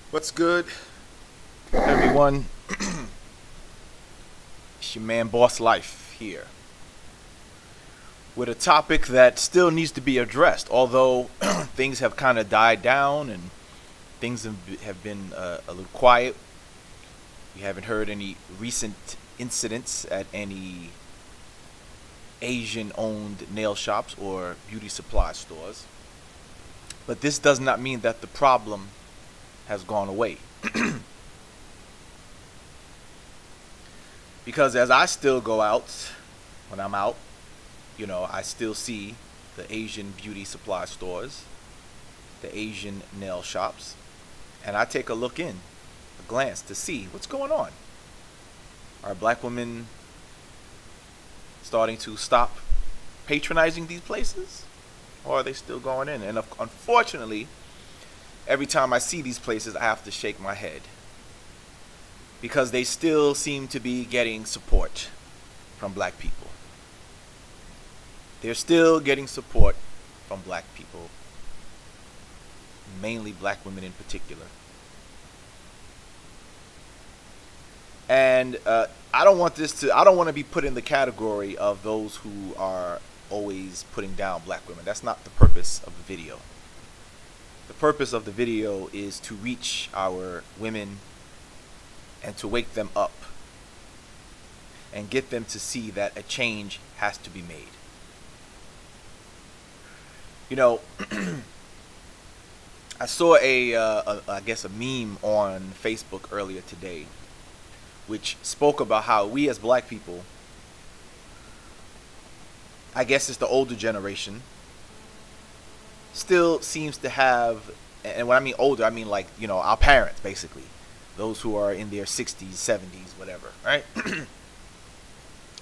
What's good, everyone? It's your man, Boss Life, here with a topic that still needs to be addressed. Although things have kind of died down and things have been a little quiet. We haven't heard any recent incidents at any Asian-owned nail shops or beauty supply stores. But this does not mean that the problem has gone away. Because as I still go out, when I'm out, I still see the Asian beauty supply stores, the Asian nail shops, and I take a look in, a glance to see what's going on. Are black women starting to stop patronizing these places? Or are they still going in? And unfortunately, every time I see these places, I have to shake my head. Because they still seem to be getting support from black people. They're still getting support from black people. Mainly black women in particular. And I don't want to be put in the category of those who are always putting down black women. That's not the purpose of the video. The purpose of the video is to reach our women and to wake them up and get them to see that a change has to be made. I saw I guess a meme on Facebook earlier today, which spoke about how we as black people, I guess it's the older generation, still seems to have, and when I mean older, I mean like, our parents, basically. Those who are in their 60s, 70s, whatever, right?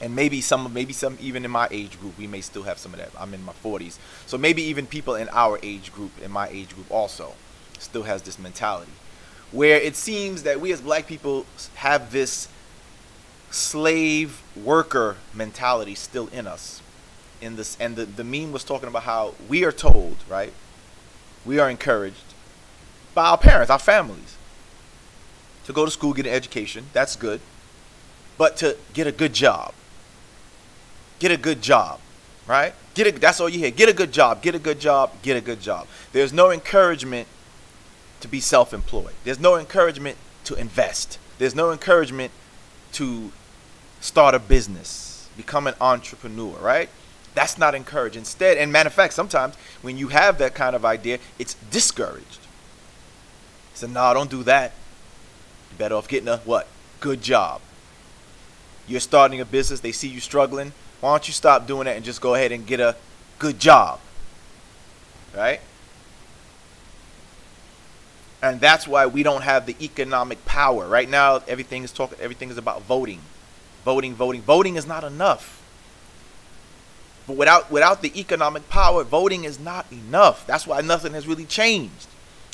And maybe some even in my age group, we may still have some of that. I'm in my 40s. So maybe even people in our age group, in my age group also, still has this mentality. Where it seems that we as black people have this slave worker mentality still in us. And the meme was talking about how we are told, right? We are encouraged by our parents, our families, to go to school, get an education. That's good. But to get a good job. Get a good job, right? That's all you hear. Get a good job, get a good job, get a good job. There's no encouragement to be self-employed. There's no encouragement to invest. There's no encouragement to start a business, become an entrepreneur, right? That's not encouraged. Instead, and matter of fact, sometimes when you have that kind of idea, it's discouraged. So, no, don't do that. You're better off getting a what? Good job. You're starting a business. They see you struggling. Why don't you stop doing that and just go ahead and get a good job? Right? And that's why we don't have the economic power. Right now, everything is about voting. Voting is not enough. But without the economic power, voting is not enough. That's why nothing has really changed.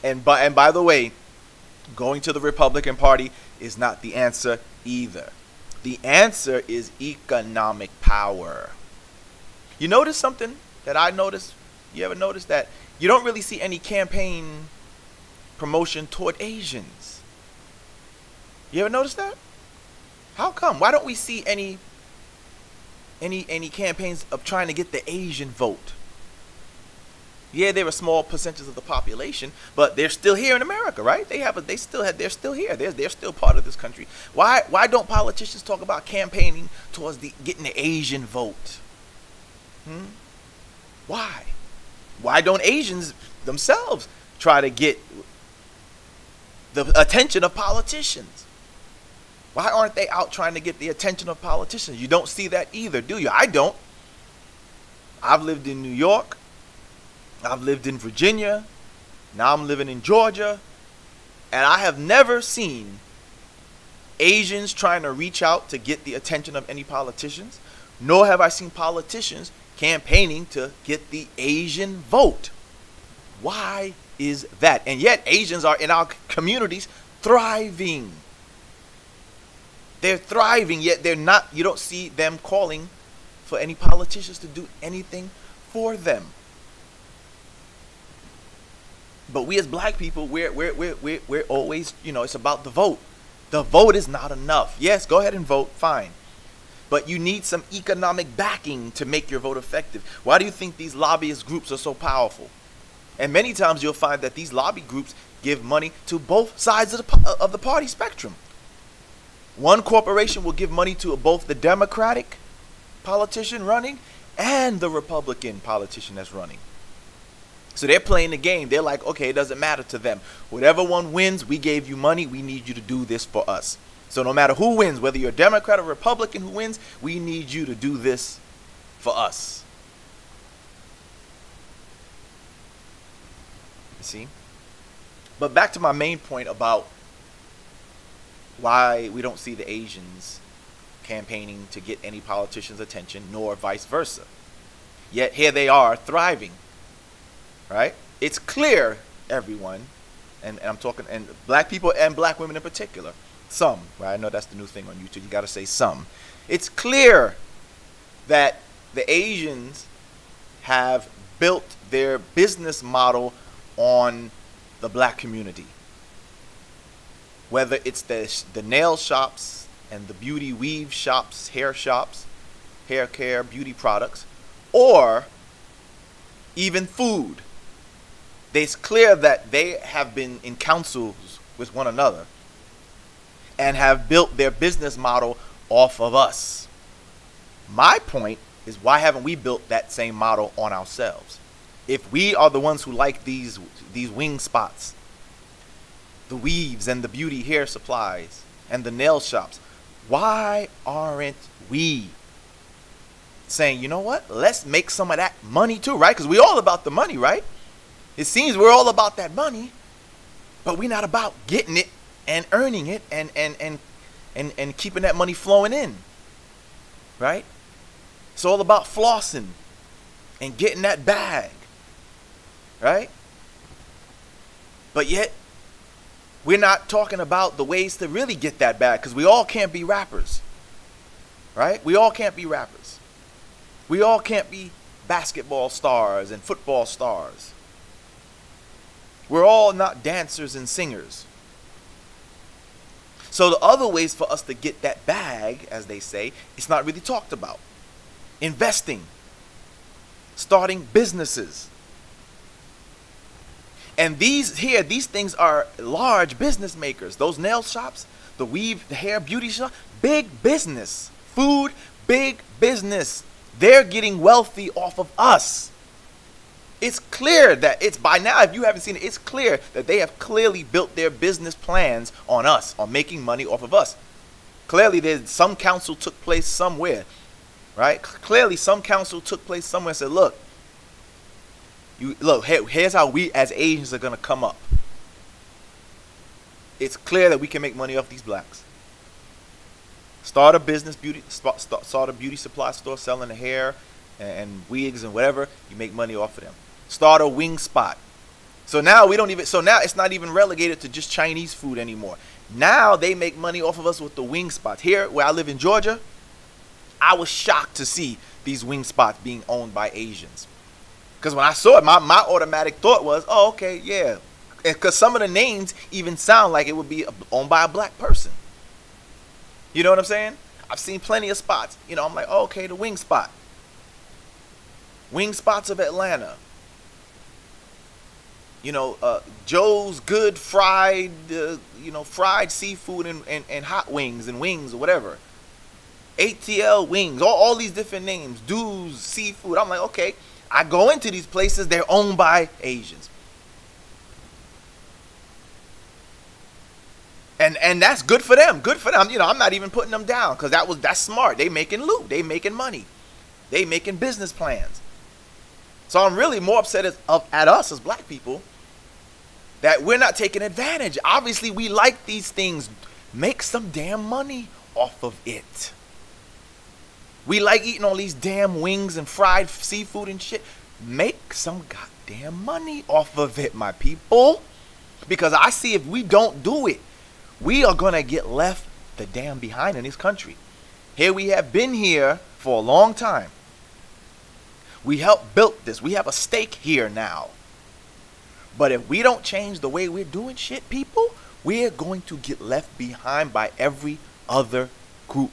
And by the way, going to the Republican Party is not the answer either. The answer is economic power. You notice something that I noticed? You ever notice that you don't really see any campaign promotion toward Asians? You ever notice that? How come? Why don't we see any campaigns of trying to get the Asian vote? Yeah, they're a small percentage of the population, but they're still here in America, right? They're still here. They're still part of this country. Why don't politicians talk about campaigning towards getting the Asian vote? Why? Why don't Asians themselves try to get the attention of politicians? Why aren't they out trying to get the attention of politicians? You don't see that either, do you? I don't. I've lived in New York. I've lived in Virginia. Now I'm living in Georgia. And I have never seen Asians trying to reach out to get the attention of any politicians. Nor have I seen politicians campaigning to get the Asian vote. Why is that? And yet Asians are in our communities thriving. They're thriving, yet they're not. You don't see them calling for any politicians to do anything for them. But we as black people, we're always, it's about the vote. The vote is not enough. Yes, go ahead and vote, fine. But you need some economic backing to make your vote effective. Why do you think these lobbyist groups are so powerful? And many times you'll find that these lobby groups give money to both sides of the party spectrum. One corporation will give money to both the Democratic politician running and the Republican politician that's running. So they're playing the game. They're like, okay, it doesn't matter to them. Whatever one wins, we gave you money. We need you to do this for us. So no matter who wins, whether you're a Democrat or Republican who wins, we need you to do this for us. You see? But back to my main point about why we don't see the Asians campaigning to get any politician's attention, nor vice versa. Yet here they are thriving. Right? It's clear, everyone, and I'm talking, and black people and black women in particular, some, right? I know that's the new thing on YouTube. You got to say some. It's clear that the Asians have built their business model on the black community. Whether it's the nail shops and the beauty weave shops, hair shops, hair care, beauty products, or even food. It's clear that they have been in councils with one another and have built their business model off of us. My point is, why haven't we built that same model on ourselves? If we are the ones who like these wing spots, the weaves and the beauty hair supplies and the nail shops, why aren't we saying, you know what, let's make some of that money too, right? Because we're all about the money, right? It seems we're all about that money, but we're not about getting it and earning it and keeping that money flowing in, right? It's all about flossing and getting that bag, right? But yet, we're not talking about the ways to really get that bag, because we all can't be rappers, right? We all can't be rappers. We all can't be basketball stars and football stars. We're all not dancers and singers. So the other ways for us to get that bag, as they say, it's not really talked about. Investing. Starting businesses. And these things are large business makers. Those nail shops, the weave, the hair, beauty shop, big business. Food, big business. They're getting wealthy off of us. It's clear that it's by now, if you haven't seen it, it's clear that they have clearly built their business plans on us, on making money off of us. Clearly, there's some council took place somewhere, right? Clearly, some council took place somewhere and said, look, here's how we as Asians are going to come up. It's clear that we can make money off these blacks. Start a business, start a beauty supply store selling the hair and wigs and whatever. You make money off of them. Start a wing spot. So now it's not even relegated to just Chinese food anymore. Now they make money off of us with the wing spots. Here, where I live in Georgia, I was shocked to see these wing spots being owned by Asians. Because when I saw it, my automatic thought was, oh, okay, yeah. Because some of the names even sound like it would be owned by a black person. You know what I'm saying? I've seen plenty of spots. You know, I'm like, oh, okay, the wing spot. Wing spots of Atlanta. You know, Joe's Good Fried, fried seafood and hot wings and wings or whatever. ATL Wings, all these different names. Dudes Seafood. I'm like, okay, I go into these places, they're owned by Asians. And that's good for them. Good for them. You know, I'm not even putting them down, because that's smart. They making loot. They making money. They making business plans. So I'm really more upset at us as black people that we're not taking advantage. Obviously, we like these things. Make some damn money off of it. We like eating all these damn wings and fried seafood and shit. Make some goddamn money off of it, my people. Because I see if we don't do it, we are going to get left the damn behind in this country. Here we have been here for a long time. We helped build this. We have a stake here now. But if we don't change the way we're doing shit, people, we're going to get left behind by every other group.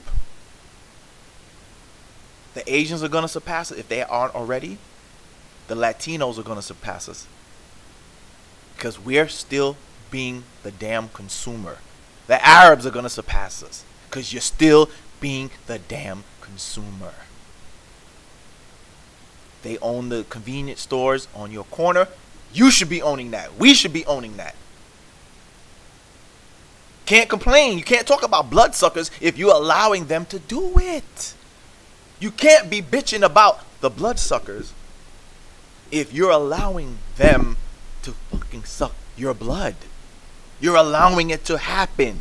The Asians are going to surpass us if they aren't already. The Latinos are going to surpass us. Because we're still being the damn consumer. The Arabs are going to surpass us. Because you're still being the damn consumer. They own the convenience stores on your corner. You should be owning that. We should be owning that. Can't complain. You can't talk about bloodsuckers if you're allowing them to do it. You can't be bitching about the bloodsuckers if you're allowing them to fucking suck your blood. You're allowing it to happen.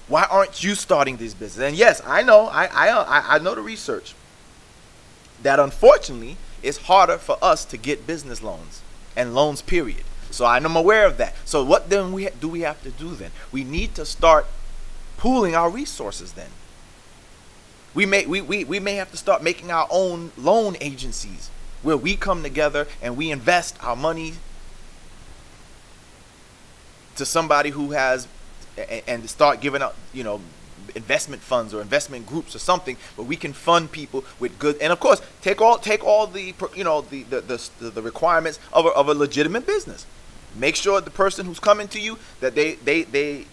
Why aren't you starting this business? And yes, I know, I know the research that unfortunately it's harder for us to get business loans and loans, period. So I'm aware of that. So what then do we have to do then? We need to start pooling our resources then. We may have to start making our own loan agencies where we come together and we invest our money to somebody who has, and start giving out, you know, investment funds or investment groups or something where we can fund people with good, and of course take all the, you know, the requirements of a legitimate business. Make sure the person who's coming to you that they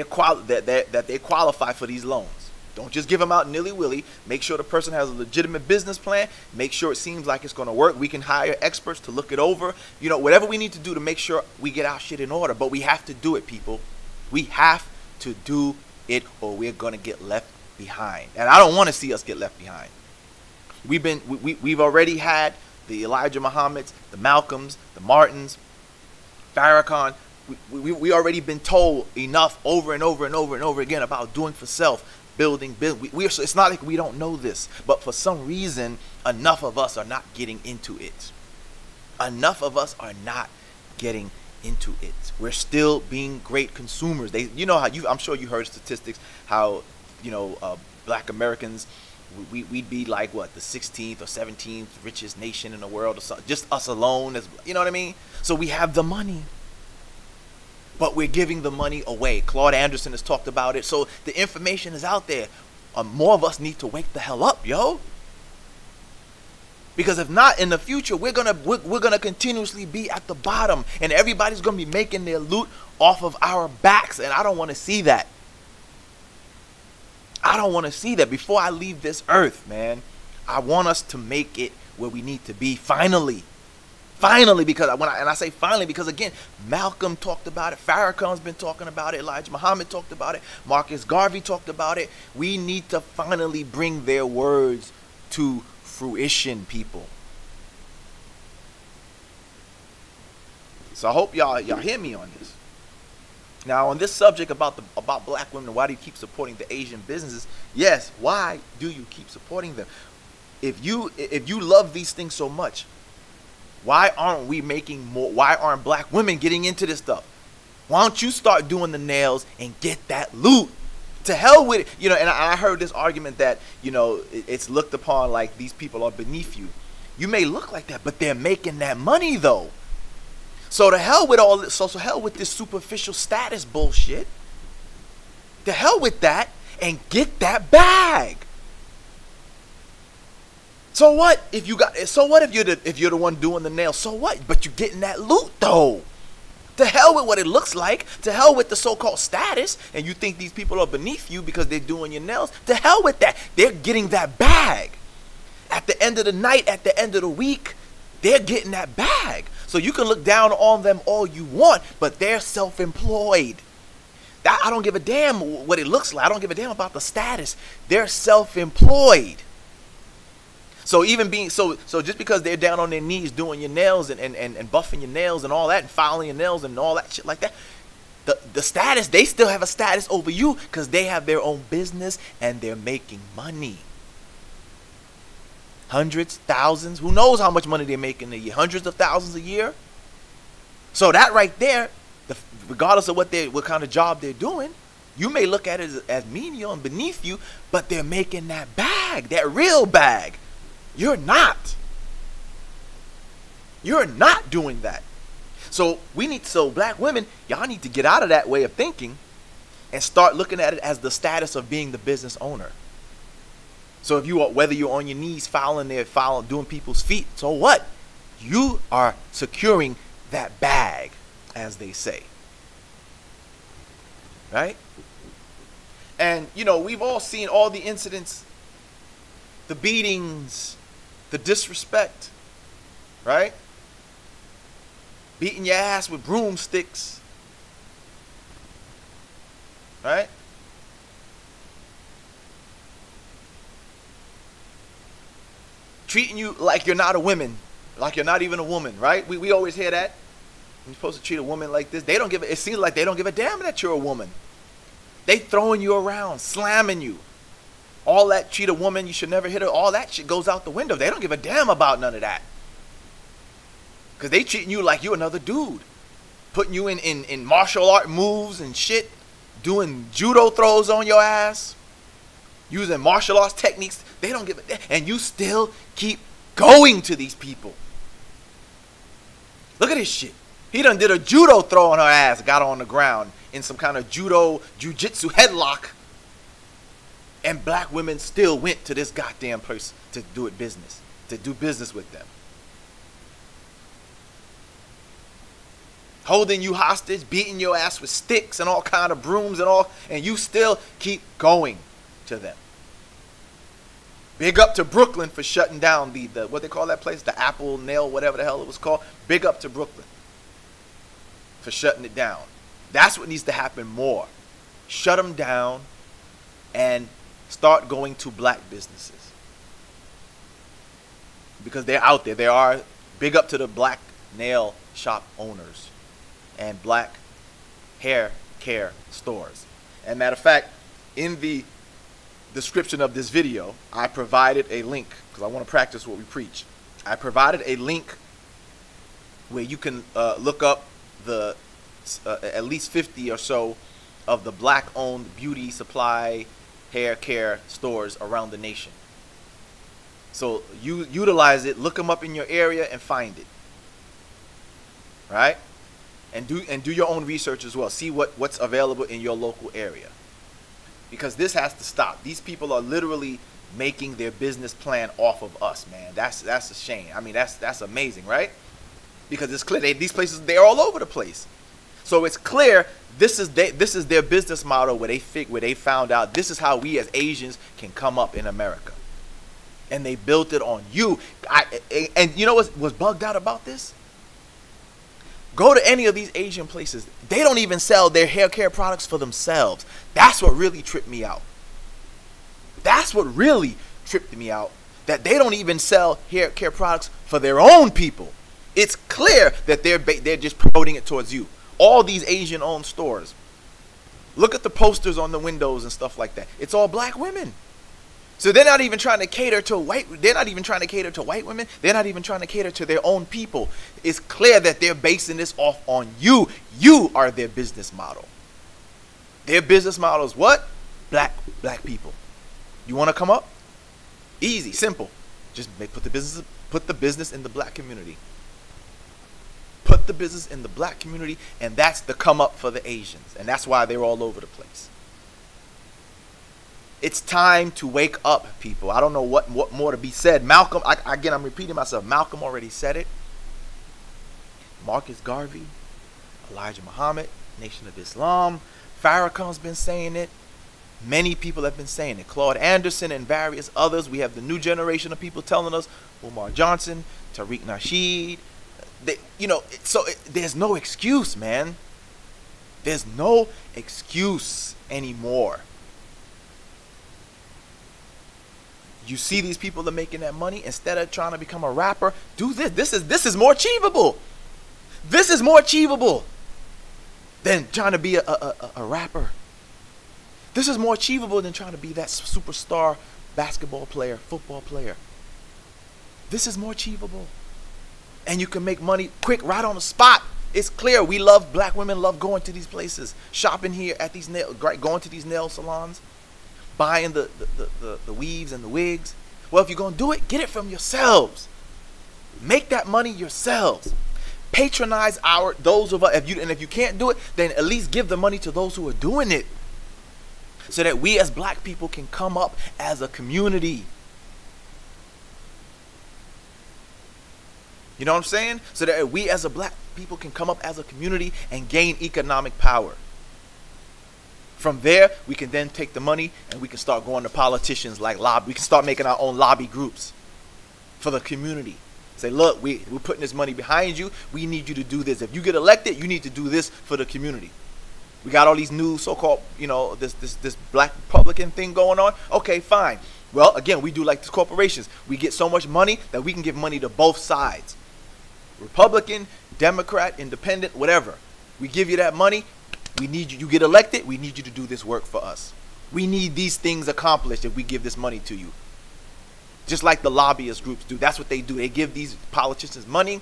qualify for these loans. Don't just give them out nilly-willy. Make sure the person has a legitimate business plan. Make sure it seems like it's going to work. We can hire experts to look it over. You know, whatever we need to do to make sure we get our shit in order. But we have to do it, people. We have to do it or we're going to get left behind. And I don't want to see us get left behind. We've already had the Elijah Muhammads, the Malcolms, the Martins, Farrakhan. We already been told enough over and over and over and over again about doing for self. Building. It's not like we don't know this, but for some reason, enough of us are not getting into it. Enough of us are not getting into it. We're still being great consumers. You know how I'm sure you heard statistics how, you know, Black Americans, we'd be like what, the 16th or 17th richest nation in the world or something. Just us alone, you know what I mean? So we have the money. But we're giving the money away. Claude Anderson has talked about it. So the information is out there. More of us need to wake the hell up, yo. Because if not, in the future, we're gonna continuously be at the bottom, and everybody's gonna be making their loot off of our backs, and I don't want to see that. I don't want to see that. Before I leave this earth, man, I want us to make it where we need to be. Finally. Finally, because I say finally, because again, Malcolm talked about it, Farrakhan's been talking about it, Elijah Muhammad talked about it, Marcus Garvey talked about it. We need to finally bring their words to fruition, people. So I hope y'all hear me on this. Now, on this subject about black women, why do you keep supporting the Asian businesses? Yes, why do you keep supporting them? If you love these things so much, why aren't we making more? Why aren't black women getting into this stuff? Why don't you start doing the nails and get that loot? To hell with it. You know, and I heard this argument that, you know, it's looked upon like these people are beneath you. You may look like that, but they're making that money though. So to hell with all this, so hell with this superficial status bullshit. To hell with that and get that bag. So what if you got? So what if you're the one doing the nails? So what? But you're getting that loot though. To hell with what it looks like. To hell with the so-called status. And you think these people are beneath you because they're doing your nails. To hell with that. They're getting that bag. At the end of the night, at the end of the week, they're getting that bag. So you can look down on them all you want, but they're self-employed. I don't give a damn what it looks like. I don't give a damn about the status. They're self-employed. So even being so just because they're down on their knees doing your nails and buffing your nails and all that and filing your nails and all that shit like that, the status, they still have a status over you because they have their own business and they're making money. Hundreds, thousands, who knows how much money they're making a year, hundreds of thousands a year. So that right there, regardless of what kind of job they're doing, you may look at it as menial and beneath you, but they're making that bag, that real bag. You're not. You're not doing that. So black women, y'all need to get out of that way of thinking and start looking at it as the status of being the business owner. So if you are, whether you're on your knees doing people's feet, so what? You are securing that bag, as they say. Right? And, we've all seen all the incidents, the beatings, the disrespect, right? Beating your ass with broomsticks, right? Treating you like you're not a woman, like you're not even a woman, right? We always hear that. You're supposed to treat a woman like this. It seems like they don't give a damn that you're a woman. They throwing you around, slamming you. All that, treat a woman, you should never hit her, all that shit goes out the window. They don't give a damn about none of that. Because they treating you like you another dude. Putting you in martial art moves and shit. Doing judo throws on your ass. Using martial arts techniques. They don't give a damn. And you still keep going to these people. Look at this shit. He done did a judo throw on her ass. Got her on the ground in some kind of jiu-jitsu headlock. And black women still went to this goddamn person to do business with them. Holding you hostage, beating your ass with sticks and all kind of brooms and you still keep going to them. Big up to Brooklyn for shutting down the what they call that place, the Apple Nail, whatever the hell it was called. Big up to Brooklyn for shutting it down. That's what needs to happen more. Shut them down and start going to black businesses. Because they're out there. There are, big up to the black nail shop owners and black hair care stores. And matter of fact, in the description of this video, I provided a link, because I want to practice what we preach. I provided a link where you can look up the at least 50 or so of the black-owned beauty supply hair care stores around the nation. So you utilize it, look them up in your area and find it. Right? And do your own research as well. See what's available in your local area. Because this has to stop. These people are literally making their business plan off of us, man. That's a shame. I mean, that's amazing, right? Because it's clear these places, they're all over the place. So it's clear this is their business model where they found out this is how we as Asians can come up in America. And they built it on you. And you know what's bugged out about this? Go to any of these Asian places. They don't even sell their hair care products for themselves. That's what really tripped me out. That's what really tripped me out. That they don't even sell hair care products for their own people. It's clear that they're just promoting it towards you. All these Asian-owned stores. Look at the posters on the windows and stuff like that. It's all black women. So they're not even trying to cater to they're not even trying to cater to white women. They're not even trying to cater to their own people. It's clear that they're basing this off on you. You are their business model. Their business model is what? Black people. You want to come up? Easy, simple. Just put the business in the black community. Put the business in the black community, and that's the come up for the Asians. And that's why they're all over the place. It's time to wake up, people. I don't know what more to be said. Malcolm, again, I'm repeating myself. Malcolm already said it. Marcus Garvey, Elijah Muhammad, Nation of Islam. Farrakhan's been saying it. Many people have been saying it. Claude Anderson and various others. We have the new generation of people telling us. Umar Johnson, Tariq Nasheed. There's no excuse, man. There's no excuse anymore. You see these people are making that money. Instead of trying to become a rapper, do this. This is more achievable. This is more achievable than trying to be a rapper. This is more achievable than trying to be that superstar basketball player, football player. This is more achievable. And you can make money quick, right on the spot. It's clear black women love going to these places, shopping here at these going to these nail salons, buying the weaves and the wigs. Well, if you're going to do it, get it from yourselves. Make that money yourselves. Patronize those of us. If you can't do it, then at least give the money to those who are doing it, so that we as black people can come up as a community. You know what I'm saying? So that we as a black people can come up as a community and gain economic power. From there, we can then take the money and we can start going to politicians like lobby. We can start making our own lobby groups for the community. Say, look, we're putting this money behind you. We need you to do this. If you get elected, you need to do this for the community. We got all these new so-called, this black Republican thing going on. Okay, fine. Well, again, we do like the corporations. We get so much money that we can give money to both sides. Republican, Democrat, Independent, whatever. We give you that money. We need you. You get elected. We need you to do this work for us. We need these things accomplished if we give this money to you. Just like the lobbyist groups do. That's what they do. They give these politicians money,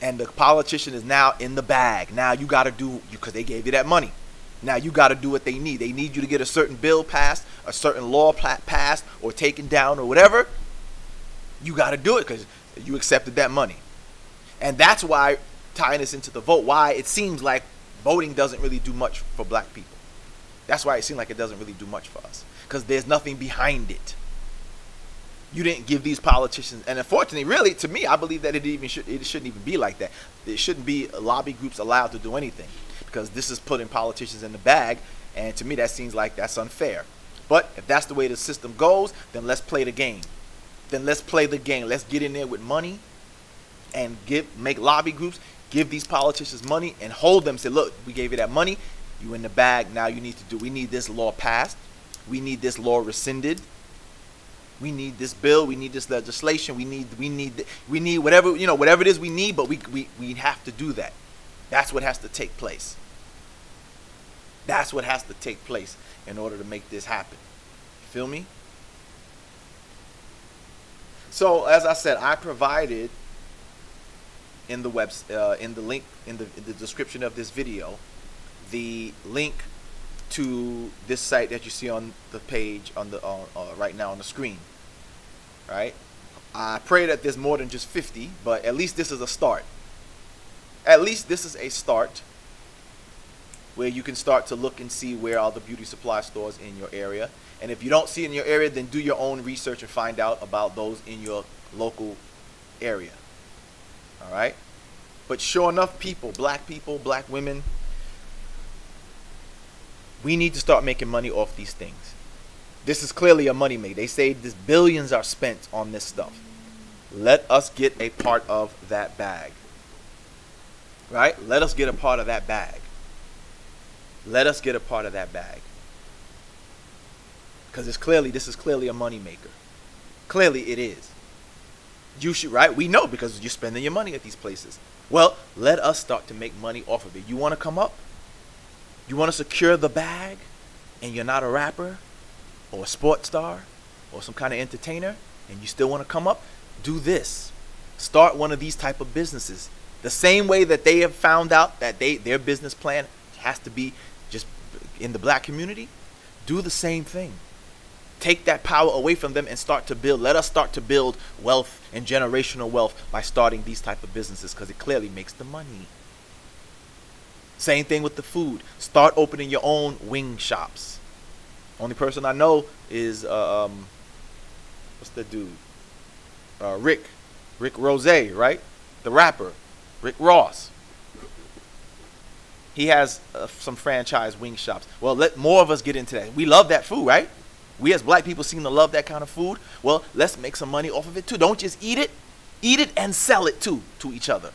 and the politician is now in the bag. Now you got to do, because they gave you that money. Now you got to do what they need. They need you to get a certain bill passed, a certain law passed, or taken down, or whatever. You got to do it because you accepted that money. And that's why, tying this into the vote, why it seems like voting doesn't really do much for black people. That's why it seems like it doesn't really do much for us, because there's nothing behind it. You didn't give these politicians, and unfortunately, really, to me, I believe that it shouldn't even be like that. It shouldn't be lobby groups allowed to do anything, because this is putting politicians in the bag, and to me, that seems like that's unfair. But if that's the way the system goes, then let's play the game. Then let's play the game. Let's get in there with money and make lobby groups, give these politicians money, and hold them. Say, look, we gave you that money. You in the bag. Now you need to do. We need this law passed. We need this law rescinded. We need this bill. We need this legislation. We need whatever, whatever it is we need. But we have to do that. That's what has to take place. That's what has to take place in order to make this happen. You feel me? So as I said, I provided in the in the link in the description of this video, the link to this site that you see on the page on the right now on the screen. Right? I pray that there's more than just 50, but at least this is a start. At least this is a start where you can start to look and see where are the beauty supply stores in your area. And if you don't see it in your area, then do your own research and find out about those in your local area. All right? But sure enough, people, black women, we need to start making money off these things. This is clearly a money maker. They say this billions are spent on this stuff. Let us get a part of that bag. Right? Let us get a part of that bag. Let us get a part of that bag. Because this is clearly a money maker. Clearly it is. You should, right? We know, because you're spending your money at these places. Well, let us start to make money off of it. You want to come up? You want to secure the bag, and you're not a rapper or a sports star or some kind of entertainer, and you still want to come up? Do this. Start one of these type of businesses. The same way that they have found out that their business plan has to be just in the black community, do the same thing. Take that power away from them and start to build. Let us start to build wealth and generational wealth by starting these type of businesses, because it clearly makes the money. Same thing with the food. Start opening your own wing shops. Only person I know is what's the dude? Rick Rose, right? The rapper, Rick Ross. He has some franchise wing shops. Well, let more of us get into that. We love that food, right? We as black people seem to love that kind of food. Well, let's make some money off of it too. Don't just eat it and sell it too to each other.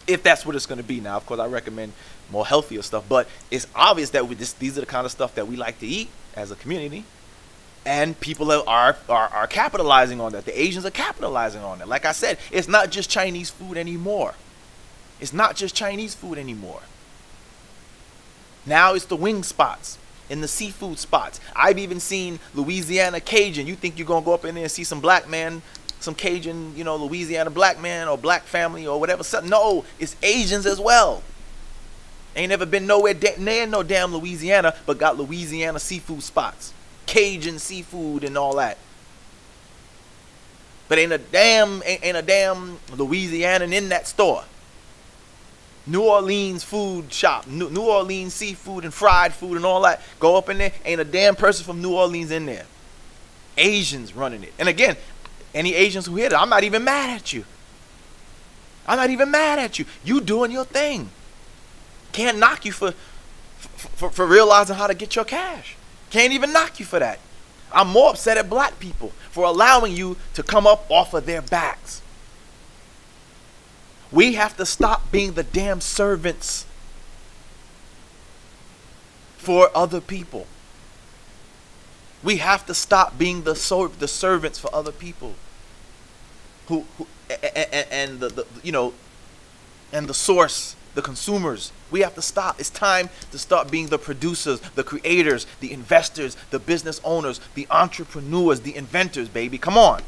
If that's what it's going to be. Now, of course, I recommend more healthier stuff, but it's obvious that these are the kind of stuff that we like to eat as a community, and people are capitalizing on that. The Asians are capitalizing on it. Like I said, it's not just Chinese food anymore. It's not just Chinese food anymore. Now it's the wing spots and the seafood spots. I've even seen Louisiana Cajun. You think you're going to go up in there and see some black man, some Cajun, Louisiana black man or black family or whatever. No, it's Asians as well. Ain't never been nowhere near no damn Louisiana, but got Louisiana seafood spots. Cajun seafood and all that. But ain't a damn Louisianan in that store. New Orleans food shop, New Orleans seafood and fried food and all that. Go up in there, ain't a damn person from New Orleans in there. Asians running it. And again, any Asians who hear it, I'm not even mad at you. I'm not even mad at you. You doing your thing. Can't knock you for realizing how to get your cash. Can't even knock you for that. I'm more upset at black people for allowing you to come up off of their backs. We have to stop being the damn servants for other people. We have to stop being the servants for other people. And the source, the consumers. We have to stop. It's time to start being the producers, the creators, the investors, the business owners, the entrepreneurs, the inventors, baby. Come on.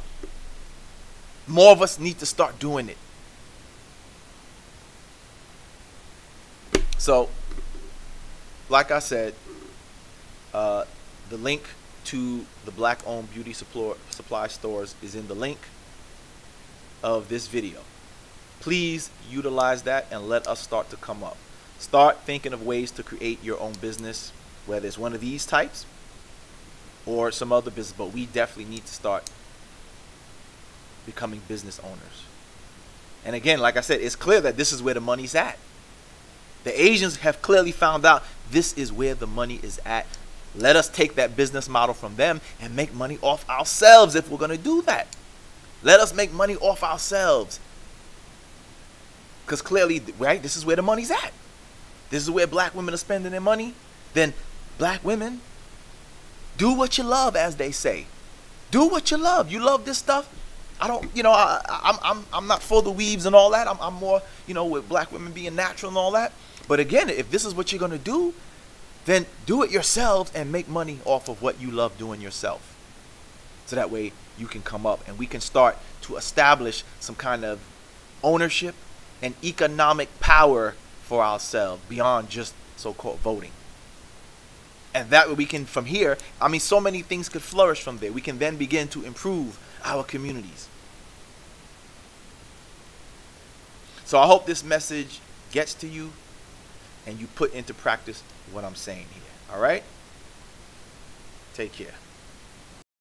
More of us need to start doing it. So, like I said, the link to the black-owned beauty supply stores is in the link of this video. Please utilize that and let us start to come up. Start thinking of ways to create your own business, whether it's one of these types or some other business, but we definitely need to start becoming business owners. And again, like I said, it's clear that this is where the money's at. The Asians have clearly found out this is where the money is at. Let us take that business model from them and make money off ourselves if we're going to do that. Let us make money off ourselves. Because clearly, right, this is where the money's at. This is where black women are spending their money. Then black women, do what you love, as they say. Do what you love. You love this stuff. I don't, I'm not for the weaves and all that. I'm more, with black women being natural and all that. But again, if this is what you're going to do, then do it yourselves and make money off of what you love doing yourself. So that way you can come up and we can start to establish some kind of ownership and economic power for ourselves beyond just so-called voting. And that way we can, from here, so many things could flourish from there. We can then begin to improve our communities. So I hope this message gets to you and you put into practice what I'm saying here. All right? Take care.